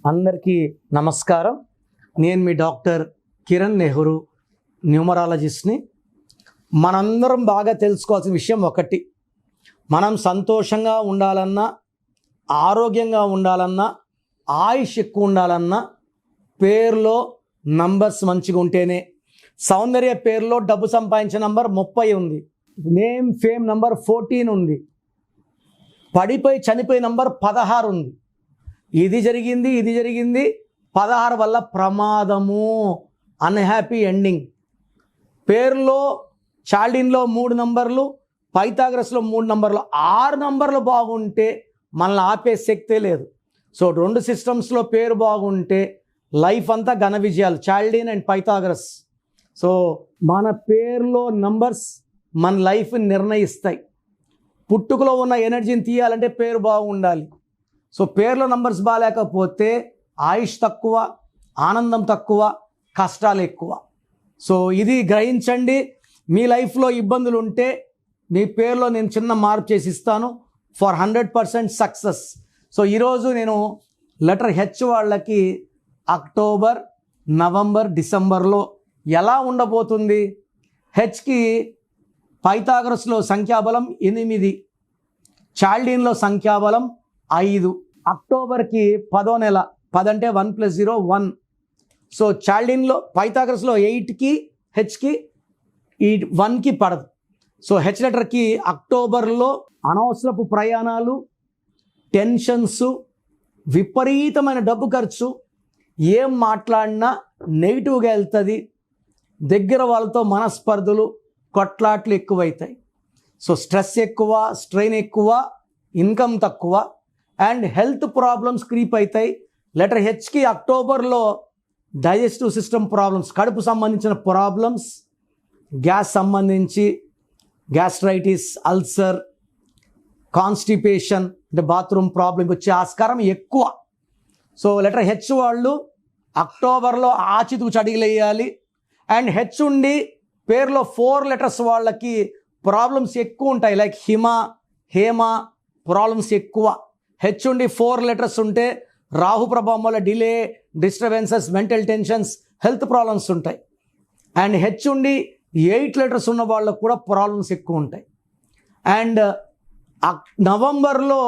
అందరికీ నమస్కారం. నేను మీ డాక్టర్ కిరణ్ నెహ్రూ, న్యూమరాలజిస్ట్ని. మనందరం బాగా తెలుసుకోవాల్సిన విషయం ఒకటి, మనం సంతోషంగా ఉండాలన్నా, ఆరోగ్యంగా ఉండాలన్నా, ఆయుష్ ఎక్కువ ఉండాలన్నా పేరులో నంబర్స్ మంచిగా ఉంటేనే. సౌందర్య పేరులో డబ్బు సంపాదించే నంబర్ 30 ఉంది, నేమ్ ఫేమ్ నంబర్ 14 ఉంది, పడిపోయి చనిపోయే నంబర్ 16 ఉంది. ఇది జరిగింది 16 వల్ల ప్రమాదము, అన్హ్యాపీ ఎండింగ్. పేరులో చాల్డిన్లో 3 నంబర్లు, పైథాగరస్లో 3 నంబర్లు, 6 నంబర్లు బాగుంటే మనల్ని ఆపే శక్తే లేదు. సో 2 సిస్టమ్స్లో పేరు బాగుంటే లైఫ్ అంతా ఘన విజయాలు, చాల్డిన్ అండ్ పైథాగరస్. సో మన పేరులో నంబర్స్ మన లైఫ్ని నిర్ణయిస్తాయి. పుట్టుకలో ఉన్న ఎనర్జీని తీయాలంటే పేరు బాగుండాలి. సో పేర్లో నంబర్స్ బాగాలేకపోతే ఆయుష్ తక్కువ, ఆనందం తక్కువ, కష్టాలు ఎక్కువ. సో ఇది గ్రహించండి. మీ లైఫ్లో ఇబ్బందులు ఉంటే మీ పేరులో నేను చిన్న మార్పు చేసి ఇస్తాను ఫర్ 100% సక్సెస్. సో ఈరోజు నేను లెటర్ హెచ్ వాళ్ళకి అక్టోబర్, నవంబర్, డిసెంబర్లో ఎలా ఉండబోతుంది. హెచ్కి పైథాగరస్లో సంఖ్యాబలం 8, చాల్డిన్లో సంఖ్యాబలం 5. అక్టోబర్కి 10వ నెల, 10 అంటే 1 + 0 1. సో చాల్డిన్లో పైథాగరస్లో 8కి హెచ్కి ఈ 1కి పడదు. సో హెచ్ లెటర్కి అక్టోబర్లో అనవసరపు ప్రయాణాలు, టెన్షన్స్, విపరీతమైన డబ్బు ఖర్చు, ఏం మాట్లాడినా నెగిటివ్గా వెళ్తుంది, దగ్గర వాళ్ళతో మనస్పర్ధలు, కొట్లాట్లు ఎక్కువవుతాయి. సో స్ట్రెస్ ఎక్కువ, స్ట్రెయిన్ ఎక్కువ, ఇన్కమ్ తక్కువ అండ్ హెల్త్ ప్రాబ్లమ్స్ క్రీప్ అవుతాయి. లెటర్ హెచ్కి అక్టోబర్లో డైజెస్టివ్ సిస్టమ్ ప్రాబ్లమ్స్, కడుపు సంబంధించిన ప్రాబ్లమ్స్, గ్యాస్ సంబంధించి గ్యాస్ట్రైటిస్, అల్సర్, కాన్స్టిపేషన్ అంటే బాత్రూమ్ ప్రాబ్లం వచ్చే ఆస్కారం ఎక్కువ. సో లెటర్ హెచ్ వాళ్ళు అక్టోబర్లో ఆచితూచి అడిగిలేయాలి. అండ్ హెచ్ ఉండి పేరులో 4 లెటర్స్ వాళ్ళకి ప్రాబ్లమ్స్ ఎక్కువ ఉంటాయి. లైక్ హిమ, హేమ ప్రాబ్లమ్స్ ఎక్కువ. హెచ్ ఉండి 4 లెటర్స్ ఉంటే రాహు ప్రభావం వల్ల delay, disturbances, mental tensions, health problems ఉంటాయి. అండ్ హెచ్ ఉండి 8 లెటర్స్ ఉన్న వాళ్ళకు కూడా ప్రాబ్లమ్స్ ఎక్కువ ఉంటాయి. అండ్ నవంబర్లో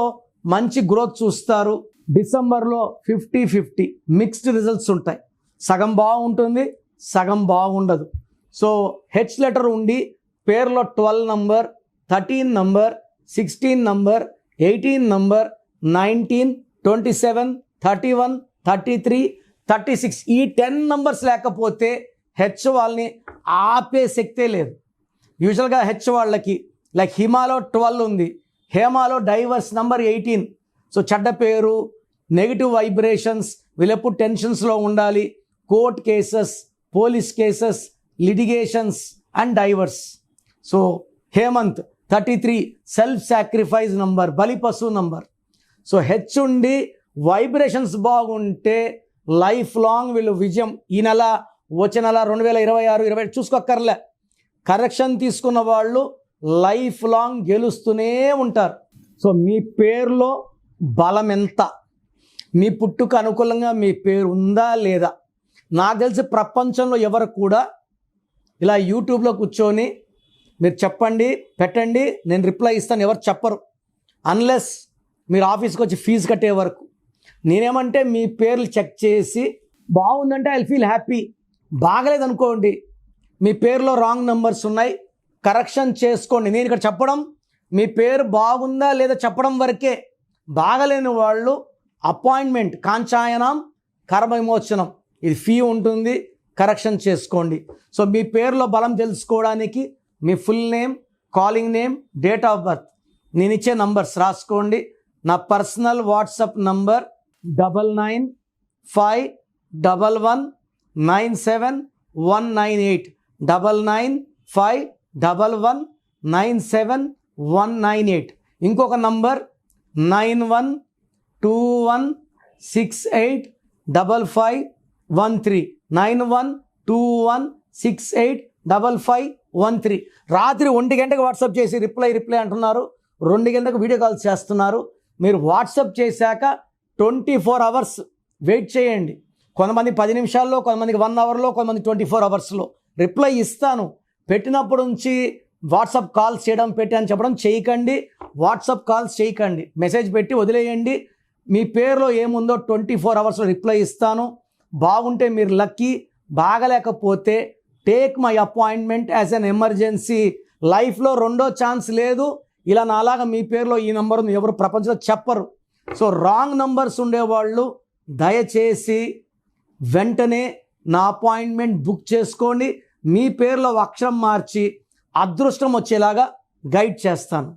మంచి గ్రోత్ చూస్తారు, డిసెంబర్లో 50-50 మిక్స్డ్ రిజల్ట్స్ ఉంటాయి. సగం బాగుంటుంది, సగం బాగుండదు. సో హెచ్ లెటర్ ఉండి పేరులో 12 నంబర్, 13 నంబర్, 16 నంబర్, 18 నంబర్, 19, 27, 31, 33, 36 ఈ 10 నంబర్స్ లేకపోతే హెచ్ వాళ్ళని ఆపే శక్తే లేదు. యూజువల్గా హెచ్ వాళ్ళకి లైక్ హిమాలో 12 ఉంది, హేమాలో డైవర్స్ నంబర్ 18. సో చెడ్డ పేరు, నెగిటివ్ వైబ్రేషన్స్, వీళ్ళెప్పుడు టెన్షన్స్లో ఉండాలి, court cases, police cases, litigations and divorce. So Hemanth 33 self sacrifice number, బలిపశు నంబర్. సో హెచ్ ఉండి వైబ్రేషన్స్ బాగుంటే లైఫ్ లాంగ్ వీళ్ళు విజయం. ఈ నెల, వచ్చే నెల 2026, 20 చూసుకోక్కర్లే, కరెక్షన్ తీసుకున్న వాళ్ళు లైఫ్ లాంగ్ గెలుస్తూనే ఉంటారు. సో మీ పేరులో బలం ఎంత, మీ పుట్టుక అనుకూలంగా మీ పేరు ఉందా లేదా. నాకు తెలిసి ప్రపంచంలో ఎవరు కూడా ఇలా యూట్యూబ్లో కూర్చొని మీరు చెప్పండి, పెట్టండి, నేను రిప్లై ఇస్తాను ఎవరు చెప్పరు, అన్లెస్ మీరు ఆఫీస్కి వచ్చి ఫీజు కట్టే వరకు. నేనేమంటే మీ పేర్లు చెక్ చేసి బాగుందంటే ఐ ఫీల్ హ్యాపీ, బాగలేదనుకోండి మీ పేరులో రాంగ్ నెంబర్స్ ఉన్నాయి, కరెక్షన్ చేసుకోండి. నేను ఇక్కడ చెప్పడం మీ పేరు బాగుందా లేదా చెప్పడం వరకే. బాగలేని వాళ్ళు అపాయింట్మెంట్, కాంచాయనం, కర్మ విమోచనం, ఇది ఫీ ఉంటుంది, కరెక్షన్ చేసుకోండి. సో మీ పేరులో బలం తెలుసుకోవడానికి మీ full name, calling name, date of birth, నేను ఇచ్చే నంబర్స్ రాసుకోండి. నా పర్సనల్ వాట్సాప్ నంబర్ 9951197198, 9951197198. ఇంకొక నంబర్ 9121685513, 9121685513. రాత్రి 1 గంటకు వాట్సాప్ చేసి రిప్లై అంటున్నారు, 2 గంటలకు వీడియో కాల్స్ చేస్తున్నారు. మీరు వాట్సాప్ చేశాక 24 hours వెయిట్ చేయండి. కొంతమంది 10 నిమిషాల్లో, కొంతమందికి 1 అవర్లో, కొంతమంది 24 అవర్స్లో రిప్లై ఇస్తాను. పెట్టినప్పుడు నుంచి వాట్సాప్ కాల్స్ చేయడం అని చెప్పడం చేయకండి. వాట్సాప్ కాల్స్ చేయకండి, మెసేజ్ పెట్టి వదిలేయండి. మీ పేరులో ఏముందో 24 అవర్స్లో రిప్లై ఇస్తాను. బాగుంటే మీరు లక్కీ, బాగలేకపోతే take my appointment as an emergency. లైఫ్లో రెండో ఛాన్స్ లేదు. ఇలా నాలాగా మీ పేరులో ఈ నంబర్ ఉంది ఎవరు ప్రపంచంలో చెప్పరు. సో రాంగ్ నంబర్స్ ఉండేవాళ్ళు దయచేసి వెంటనే నా అపాయింట్మెంట్ బుక్ చేసుకోండి. మీ పేరులో అక్షరం మార్చి అదృష్టం వచ్చేలాగా గైడ్ చేస్తాను.